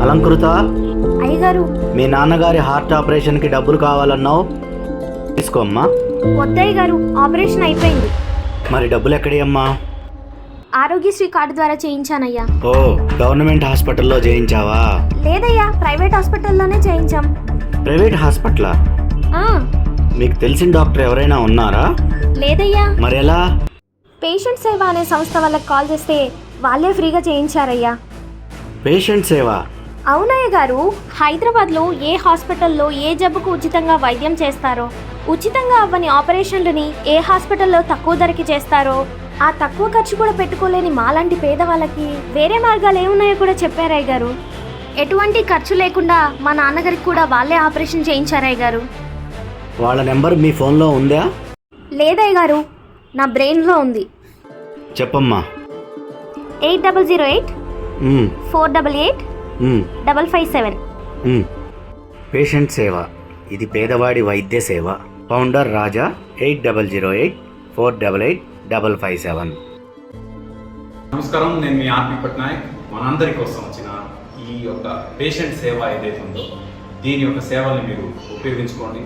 అలంకృత, అయ్యగారు మీ నాన్నగారి హార్ట్ ఆపరేషన్కి డబ్బులు కావాలన్నావు, తీసుకోమ్మా. వద్దయ్య గారు, ఆపరేషన్ అయిపోయింది. మరి డబ్బులు ఎక్కడి అమ్మా? ఆరోగ్యశ్రీ కార్డు ద్వారా చేయించానయ్యా. ఓ, గవర్నమెంట్ హాస్పిటల్లో చేయించావా? లేదయ్యా, ప్రైవేట్ హాస్పిటల్లోనే చేయించాం. ప్రైవేట్ హాస్పిటలా? ఆ, మీకు తెలిసిన డాక్టర్ ఎవరైనా ఉన్నారా? లేదయ్యా. మరి ఎలా? పేషెంట్ సేవ అనే సంస్థ వాళ్ళకి కాల్ చేస్తే వాళ్ళే ఫ్రీగా చేయించారయ్యా. పేషెంట్ సేవ? అవునయ్య గారు, హైదరాబాద్లో ఏ హాస్పిటల్లో ఏ జబ్బుకు ఉచితంగా వైద్యం చేస్తారో, ఉచితంగా అవ్వని ఆపరేషన్లని ఏ హాస్పిటల్లో తక్కువ ధరకి చేస్తారో, ఆ తక్కువ ఖర్చు కూడా పెట్టుకోలేని మాలాంటి పేదవాళ్ళకి వేరే మార్గాలు ఏమున్నాయో కూడా చెప్పారయ్య గారు. ఎటువంటి ఖర్చు లేకుండా మా నాన్నగారికి కూడా వాళ్ళే ఆపరేషన్ చేయించారయ్య గారు. వాళ్ళ నెంబర్ మీ ఫోన్లో ఉందా? లేదయ్య గారు, నా బ్రెయిన్లో ఉంది. చెప్పమ్మా. 8008 ఉమ్, 488 ఉమ్, 557. ఉమ్. పేషెంట్ సేవ, ఇది పేదవాడి వైద్య సేవ. ఫౌండర్ రాజా. 8008 488 557. నమస్కారం, నేను మీ ఆర్పి పట్నాయక్. మనందరి కోసం వచ్చిన ఈ యొక్క పేషెంట్ సేవ ఏదైతే ఉందో దీని యొక్క సేవల్ని మీరు ఉపయోగించుకోండి.